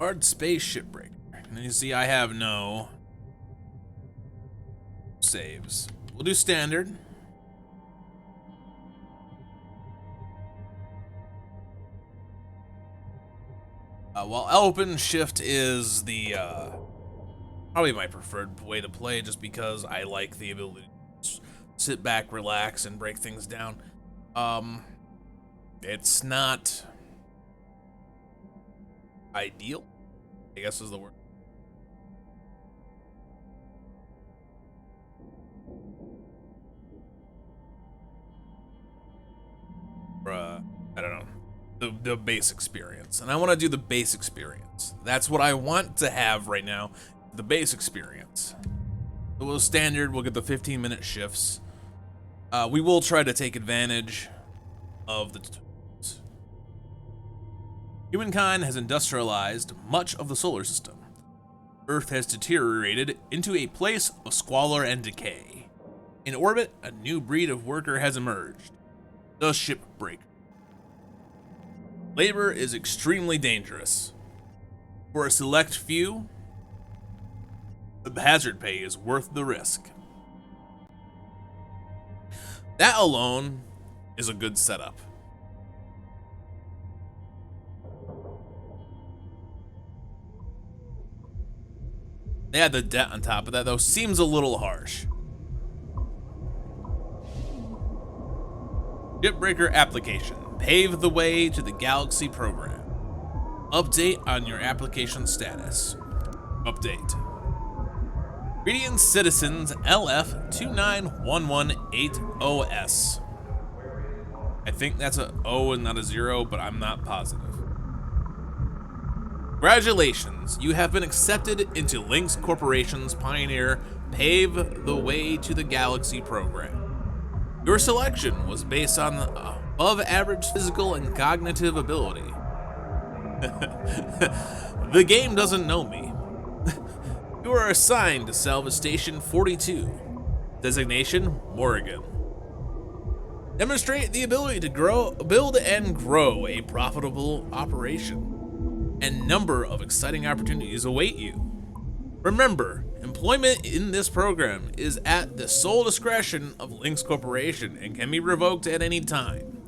Hardspace Shipbreaker. And you see I have no saves. We'll do standard. While open shift is the probably my preferred way to play, just because I like the ability to sit back, relax, and break things down. It's not ideal, I guess is the word. I don't know. The base experience, and I want to do the base experience. That's what I want to have right now, the base experience. So we'll standard, we'll get the 15-minute shifts. We will try to take advantage of the tutorials. Humankind has industrialized much of the solar system. Earth has deteriorated into a place of squalor and decay. In orbit, a new breed of worker has emerged, the Shipbreaker. Labor is extremely dangerous. For a select few, the hazard pay is worth the risk. That alone is a good setup. Yeah, the debt on top of that, though, seems a little harsh. Shipbreaker application. Pave the way to the Galaxy program. Update on your application status. Update. Radiant Citizens LF29118OS. I think that's a O and not a 0, but I'm not positive. Congratulations, you have been accepted into Lynx Corporation's Pioneer Pave the Way to the Galaxy program. Your selection was based on above average physical and cognitive ability. The game doesn't know me. You are assigned to Salvage Station 42. Designation, Morrigan. Demonstrate the ability to build and grow a profitable operation. And number of exciting opportunities await you. Remember, employment in this program is at the sole discretion of Lynx Corporation and can be revoked at any time.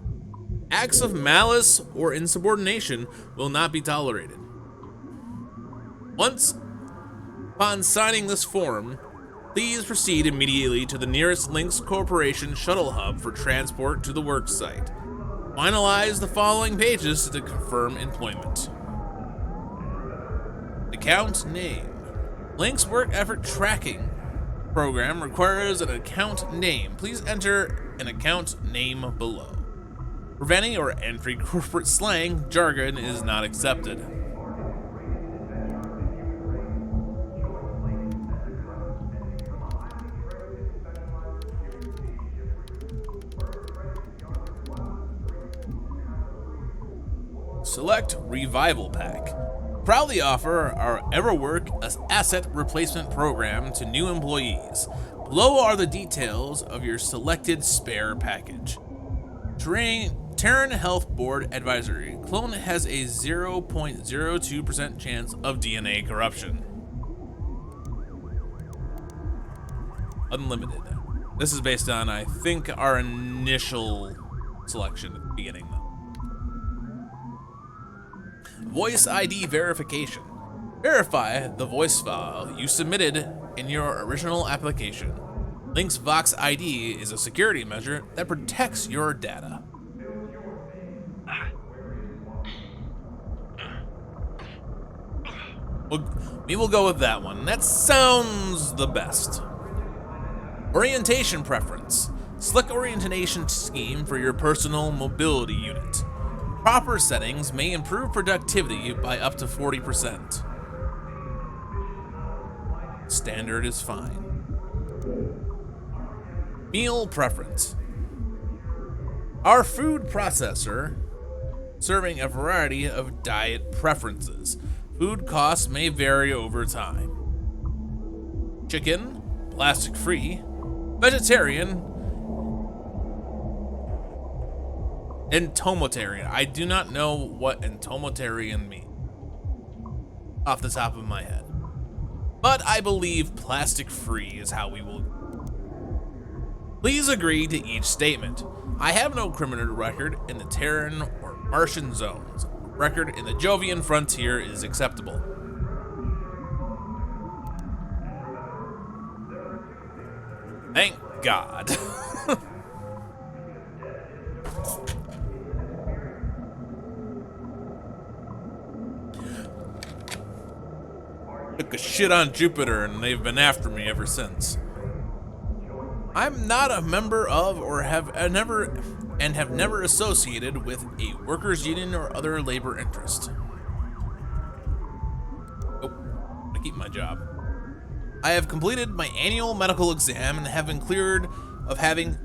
Acts of malice or insubordination will not be tolerated. Once upon signing this form, please proceed immediately to the nearest Lynx Corporation shuttle hub for transport to the work site. Finalize the following pages to confirm employment. Account name. Lynx Work Effort Tracking program requires an account name. Please enter an account name below. Preventing or entry corporate slang jargon is not accepted. Select Revival Pack. Proudly offer our EverWork Asset Replacement Program to new employees. Below are the details of your selected spare package. Terran Health Board Advisory. Clone has a 0.02% chance of DNA corruption. Unlimited. This is based on, I think, our initial selection at the beginning, though. Voice ID verification. Verify the voice file you submitted in your original application. Lynx Vox ID is a security measure that protects your data. We will go with that one. That sounds the best. Orientation preference. Select orientation scheme for your personal mobility unit. Proper settings may improve productivity by up to 40%. Standard is fine. Meal preference. Our food processor, serving a variety of diet preferences. Food costs may vary over time. Chicken, plastic-free, vegetarian, entomotarian. I do not know what entomotarian means. off the top of my head. But I believe plastic-free is how we will. Please agree to each statement. I have no criminal record in the Terran or Martian zones. Record in the Jovian frontier is acceptable. Thank God. Took a shit on Jupiter and they've been after me ever since. I'm not a member of or have never associated with a workers' union or other labor interest. Oh, I keep my job. I have completed my annual medical exam and have been cleared of having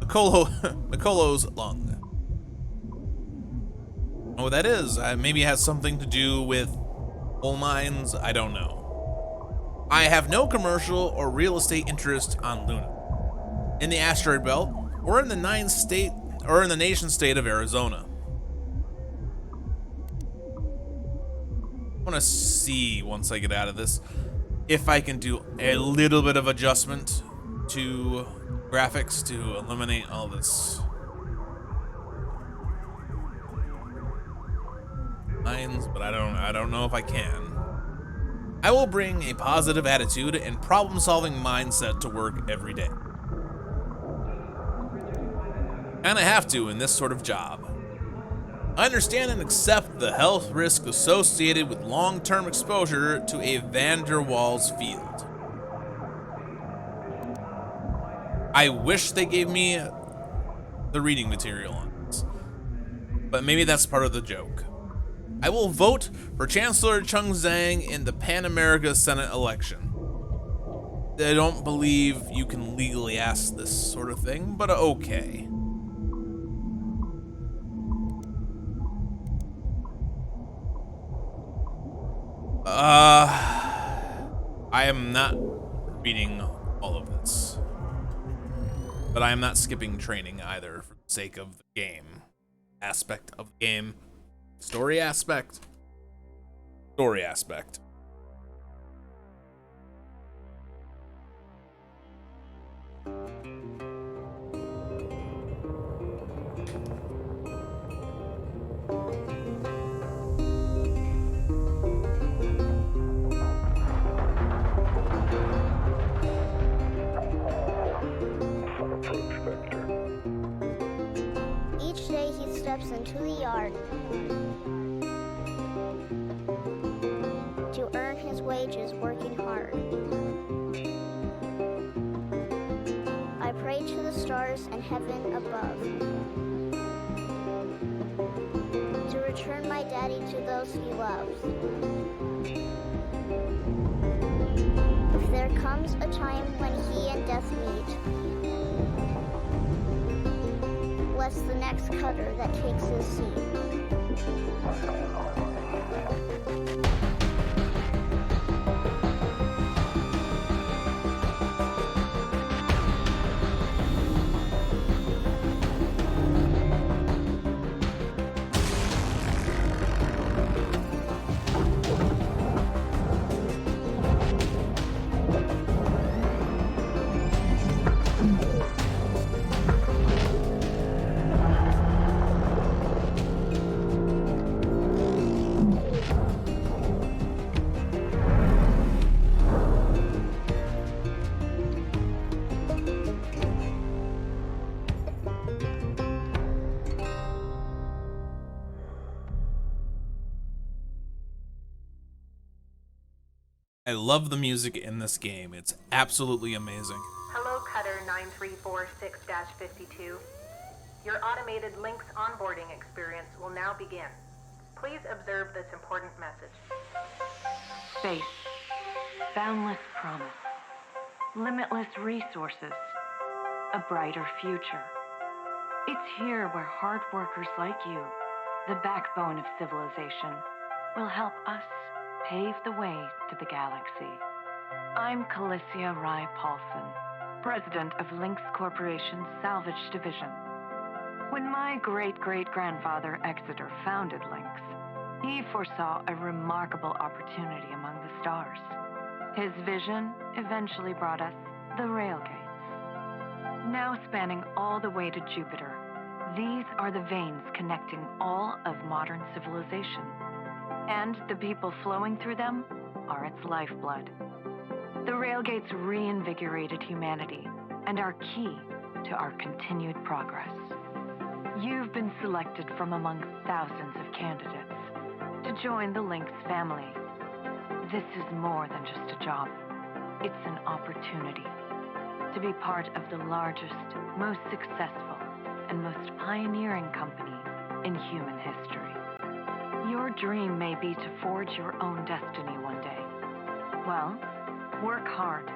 Nicolo's lung. Oh, what that is? Maybe it has something to do with coal mines. I don't know. I have no commercial or real estate interest on Luna, in the asteroid belt, or in the nation state of Arizona. I want to see once I get out of this if I can do a little bit of adjustment to graphics to eliminate all this lines, but I don't know if I can. I will bring a positive attitude and problem-solving mindset to work every day. Kinda have to in this sort of job. I understand and accept the health risk associated with long-term exposure to a van der Waals field. I wish they gave me the reading material on this, but maybe that's part of the joke. I will vote for Chancellor Chung Zhang in the Pan America Senate election. I don't believe you can legally ask this sort of thing, but okay. I am not reading all of this, but I am not skipping training either for the sake of the game aspect of the game. Story aspect. Each day he steps into the yard to earn his wages working hard. I pray to the stars and heaven above to return my daddy to those he loves. If there comes a time when he and death meet, bless the next cutter that takes his seat. I love the music in this game. It's absolutely amazing. Hello, Cutter 9346-52. Your automated Lynx onboarding experience will now begin. Please observe this important message. Space, boundless promise, limitless resources, a brighter future. It's here where hard workers like you, the backbone of civilization, will help us pave the way to the galaxy. I'm Calicia Rai Paulson, president of Lynx Corporation's Salvage Division. When my great-great-grandfather Exeter founded Lynx, He foresaw a remarkable opportunity among the stars. His vision eventually brought us the railgates. Now spanning all the way to Jupiter, these are the veins connecting all of modern civilization. And the people flowing through them are its lifeblood. The railgates reinvigorated humanity and are key to our continued progress. You've been selected from among thousands of candidates to join the Lynx family. This is more than just a job. It's an opportunity to be part of the largest, most successful, and most pioneering company in human history. Your dream may be to forge your own destiny one day. Well, work hard,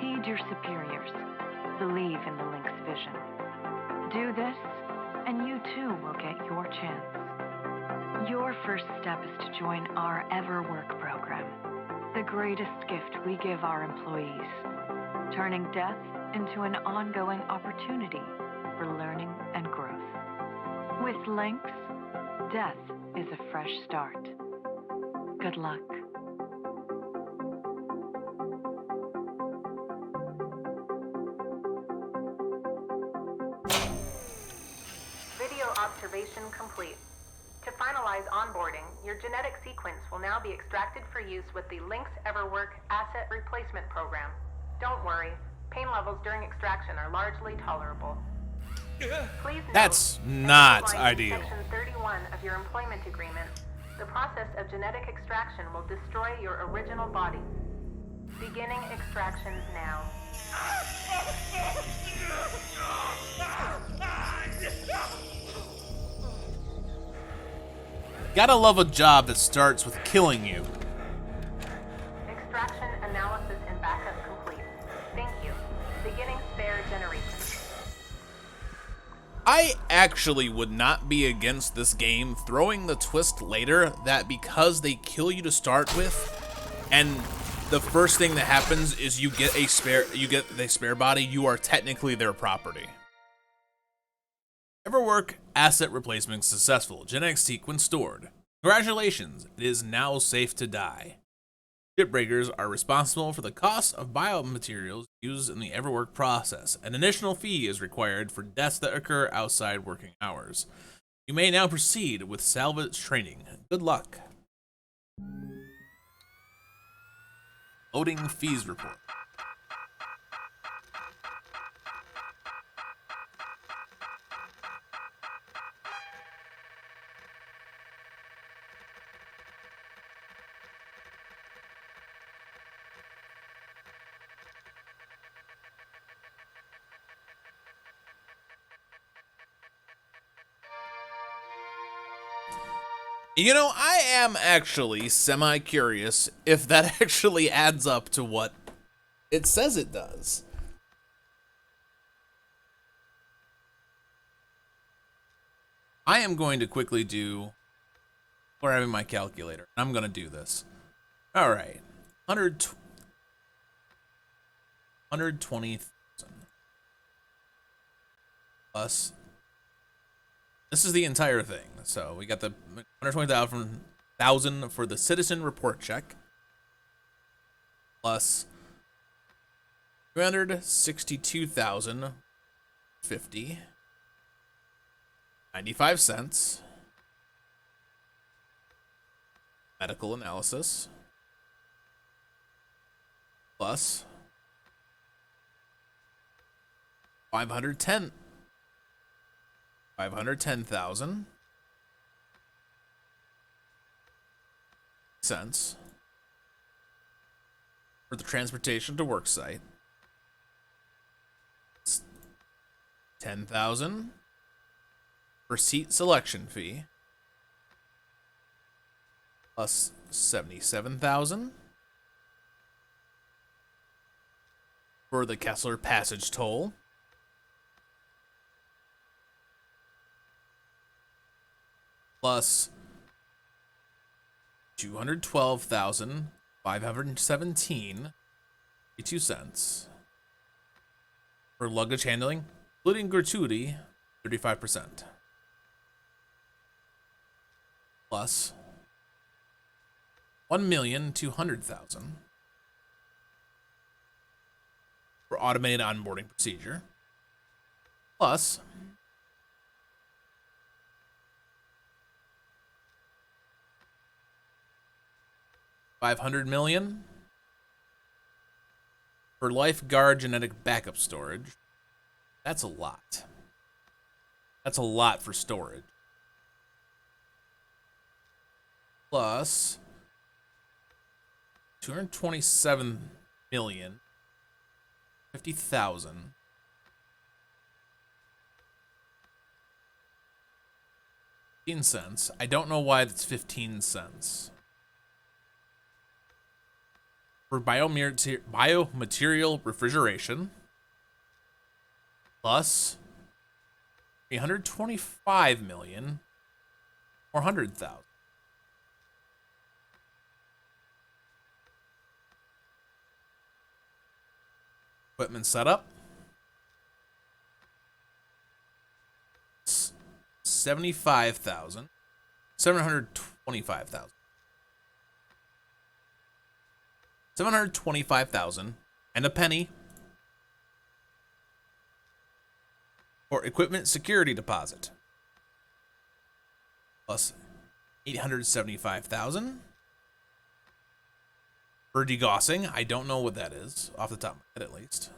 heed your superiors, believe in the Lynx vision. Do this, and you too will get your chance. Your first step is to join our EverWork program, the greatest gift we give our employees, turning death into an ongoing opportunity for learning and growth. With Lynx, death is a fresh start. Good luck. Video observation complete. To finalize onboarding, your genetic sequence will now be extracted for use with the Lynx EverWork Asset Replacement Program. Don't worry, pain levels during extraction are largely tolerable. Please note, That's as not outlined in ideal. Section 31 of your employment agreement, the process of genetic extraction will destroy your original body. Beginning extraction now. Gotta love a job that starts with killing you. Extraction analysis and backup complete. Thank you. Beginning spare generation. I actually would not be against this game throwing the twist later that because they kill you to start with, and the first thing that happens is you get the spare body, you are technically their property. EverWork asset replacement successful. Genetic sequence stored. Congratulations, it is now safe to die. Shipbreakers are responsible for the cost of biomaterials used in the EverWork process. An additional fee is required for deaths that occur outside working hours. You may now proceed with salvage training. Good luck. Loading fees report. You know, I am actually semi-curious if that actually adds up to what it says it does. I am going to quickly do, or having my calculator, I'm going to do this. All right, 120,000 plus. This is the entire thing. So we got the 120,000 for the citizen report check, plus 362,050, 95 cents, medical analysis, plus 510,000 cents for the transportation to work site. 10,000 for seat selection fee, plus 77,000 for the Kessler Passage toll, plus 212,517.82 cents for luggage handling, including gratuity, 35%, plus $1,200,000 for automated onboarding procedure, plus $500 million for lifeguard genetic backup storage. That's a lot. That's a lot for storage. Plus $227,050,000 cents. I don't know why that's 15 cents. For biomaterial refrigeration, plus $325,400,000. Equipment setup, $75,000, $725,000. $725,000 and a penny for equipment security deposit, plus $875,000 for degaussing. I don't know what that is off the top of my head, at least.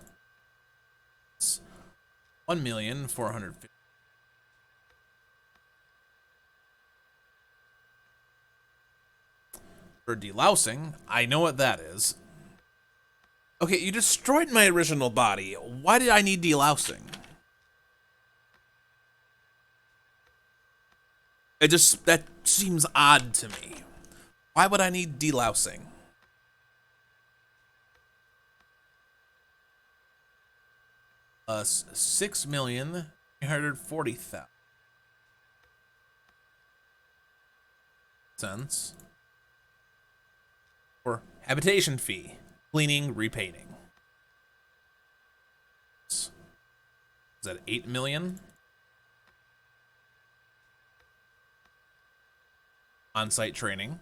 It's $1,450,000. For delousing, I know what that is. Okay, you destroyed my original body. Why did I need delousing? That seems odd to me. Why would I need delousing? $6,340,000 for habitation fee, cleaning, repainting. Is that $8 million? On-site training.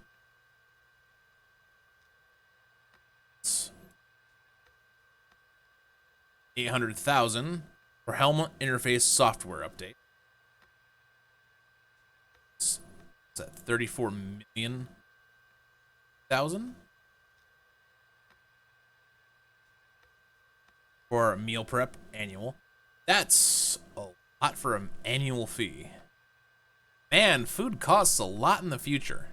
$800,000 for helmet interface software update. Is that $34 million? For meal prep annual. That's a lot for an annual fee. Man, food costs a lot in the future.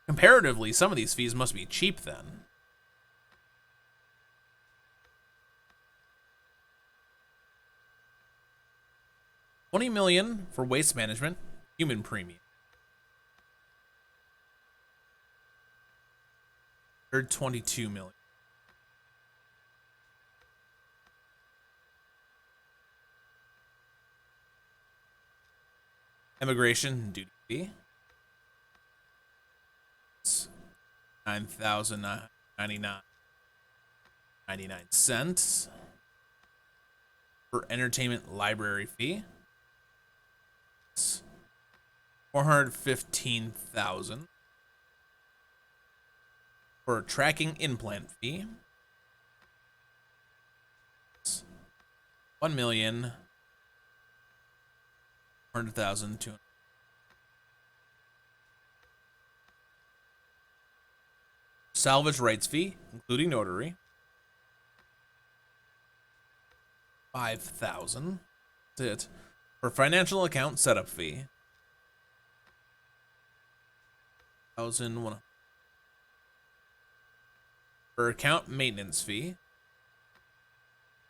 Comparatively, some of these fees must be cheap then. $20 million for waste management, human premium. $22 million. Immigration duty fee. $9,099.99 for entertainment library fee. $415,000 for tracking implant fee. $1,100,200. Salvage rights fee, including notary. $5,000. That's it. For financial account setup fee. $1,100. For account maintenance fee.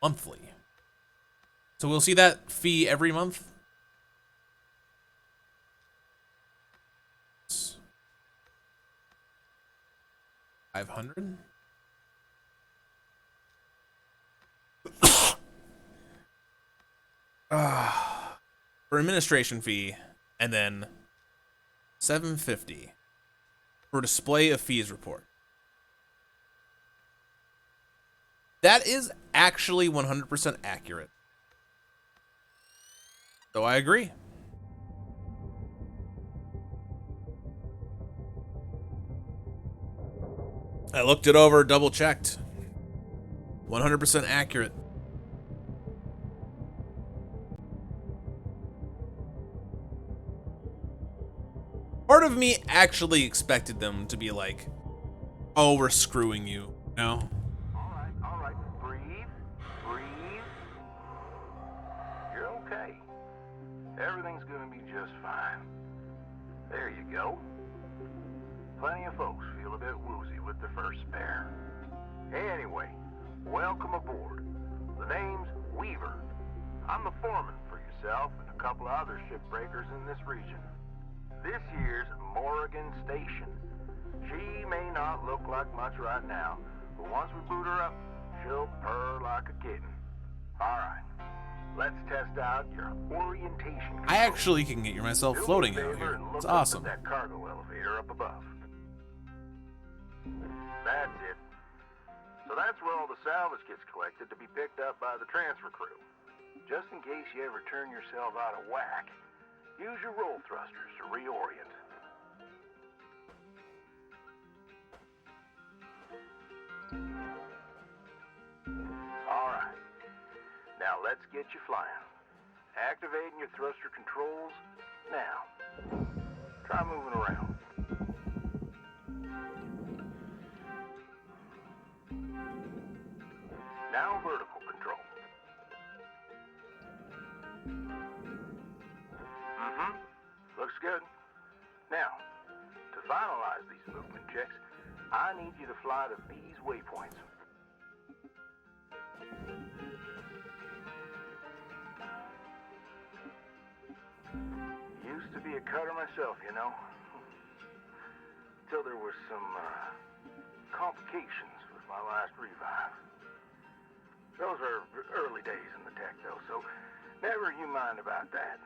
Monthly. So we'll see that fee every month. $500. For administration fee, and then $750 for display of fees report. That is actually 100% accurate. So I agree. I looked it over, double checked. 100% accurate. Part of me actually expected them to be like, oh, we're screwing you. No? All right. Breathe. You're okay. Everything's gonna be just fine. There you go. Plenty of folks feel a bit woozy with the first spare. Anyway, welcome aboard. The name's Weaver. I'm the foreman for yourself and a couple of other shipbreakers in this region. This here's Morrigan Station. She may not look like much right now, but once we boot her up, she'll purr like a kitten. Alright, let's test out your orientation. I actually can get myself floating out here. It's awesome. That cargo elevator up above. That's it. So that's where all the salvage gets collected to be picked up by the transfer crew. Just in case you ever turn yourself out of whack, use your roll thrusters to reorient. Alright, now let's get you flying. Activating your thruster controls now. Try moving around. Now vertical control. Looks good. Now, to finalize these movement checks, I need you to fly to these waypoints. Used to be a cutter myself, you know. Till there were some complications with my last revive. Those are early days in the tech, though, so never you mind about that.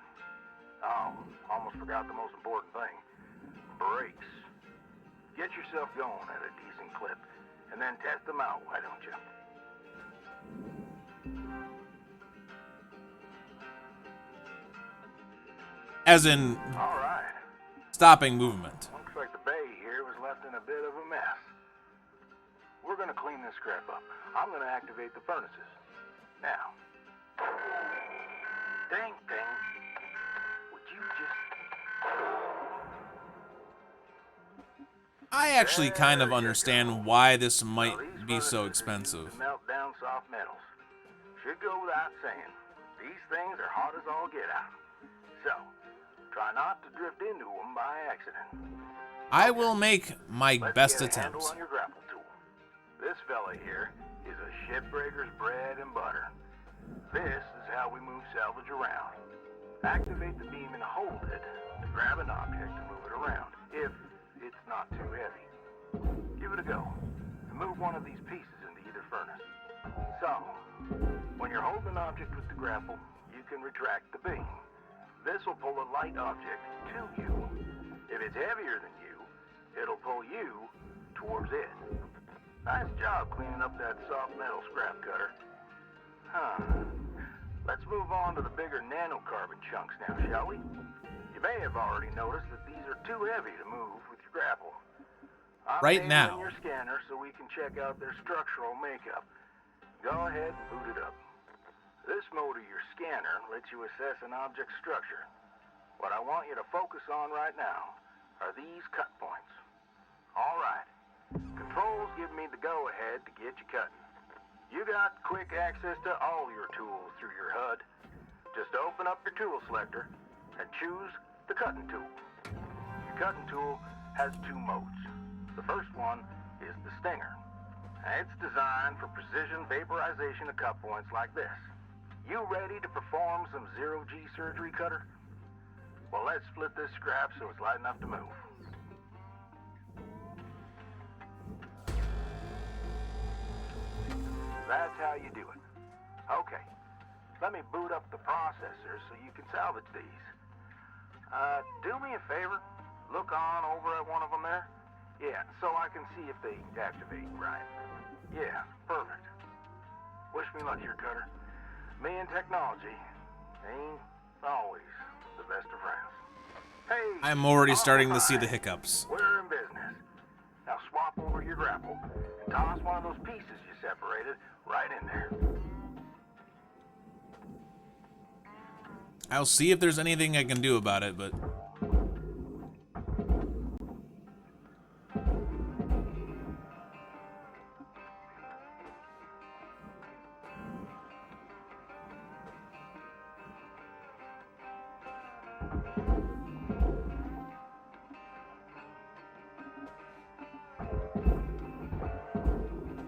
Oh, almost forgot the most important thing. Brakes. Get yourself going at a decent clip, and then test them out, why don't you? As in, All right. stopping movement. Looks like the bay here was left in a bit of a mess. We're gonna clean this crap up. I'm gonna activate the furnaces. Now. Dang thing. Would you just... I actually kind of understand why this Now, might these be so furnaces are expensive. used to melt down soft metals. Should go without saying. These things are hot as all get out. So, try not to drift into them by accident. I will make my Let's best get a handle attempts. on your grapple tool. This fella here is a shipbreaker's bread and butter. This is how we move salvage around. Activate the beam and hold it to grab an object and move it around, if it's not too heavy. Give it a go, and move one of these pieces into either furnace. So, when you're holding an object with the grapple, you can retract the beam. This will pull a light object to you. If it's heavier than you, it'll pull you towards it. Nice job cleaning up that soft metal scrap cutter. Let's move on to the bigger nanocarbon chunks now, shall we? You may have already noticed that these are too heavy to move with your grapple. I'm Right aiming now. your scanner so we can check out their structural makeup. Go ahead and boot it up. This mode of your scanner lets you assess an object's structure. What I want you to focus on right now are these cut points. All right. Controls give me the go-ahead to get you cutting. You got quick access to all your tools through your HUD. Just open up your tool selector and choose the cutting tool. Your cutting tool has two modes. The first one is the Stinger. It's designed for precision vaporization of cut points like this. You ready to perform some zero-G surgery, Cutter? Well, let's split this scrap so it's light enough to move. That's how you do it. Okay, let me boot up the processor so you can salvage these. Do me a favor, look on over at one of them there. Yeah, so I can see if they activate right. Yeah, perfect. Wish me luck here, Cutter. Me and technology ain't always the best of friends. Hey, I'm already starting to see the alright, hiccups. we're in business. Now swap over your grapple right in there. I'll see if there's anything I can do about it, but...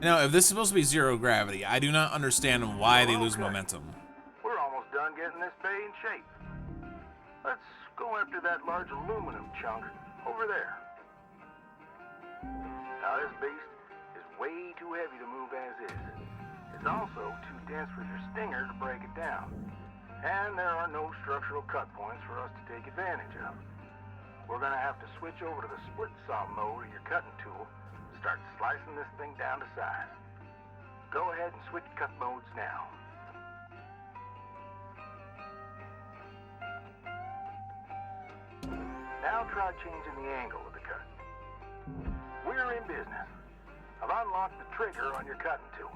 Now, if this is supposed to be zero gravity, I do not understand why they lose momentum. We're almost done getting this bay in shape. Let's go after that large aluminum chunk over there. Now this beast is way too heavy to move as is. It's also too dense for your stinger to break it down. And there are no structural cut points for us to take advantage of. We're gonna have to switch over to the split saw mode of your cutting tool. Start slicing this thing down to size. Go ahead and switch cut modes now. Now try changing the angle of the cut. We're in business. I've unlocked the trigger on your cutting tool.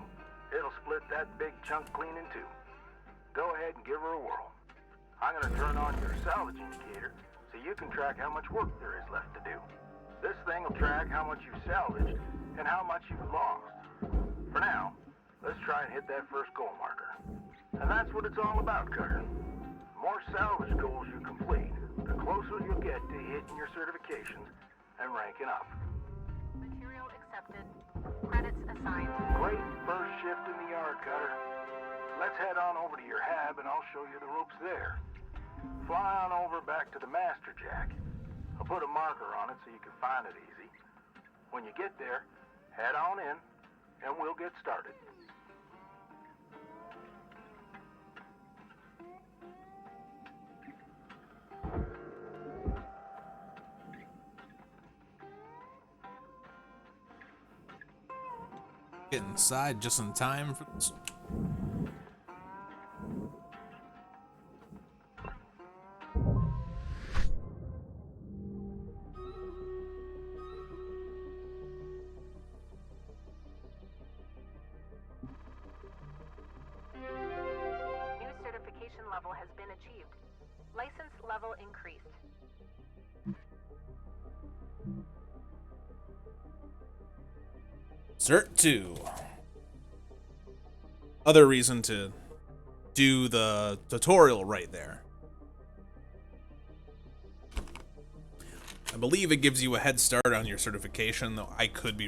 It'll split that big chunk clean in two. Go ahead and give her a whirl. I'm gonna turn on your salvage indicator so you can track how much work there is left to do. This thing will track how much you've salvaged and how much you've lost. For now, let's try and hit that first goal marker. And that's what it's all about, Cutter. The more salvage goals you complete, the closer you'll get to hitting your certifications and ranking up. Material accepted. Credits assigned. Great first shift in the yard, Cutter. Let's head on over to your hab and I'll show you the ropes there. Fly on over back to the master jack. I'll put a marker on it so you can find it easy. When you get there, head on in, and we'll get started. Get inside just in time for this. Level has been achieved. License level increased. Cert 2. Other reason to do the tutorial right there. I believe it gives you a head start on your certification, though I could be wrong.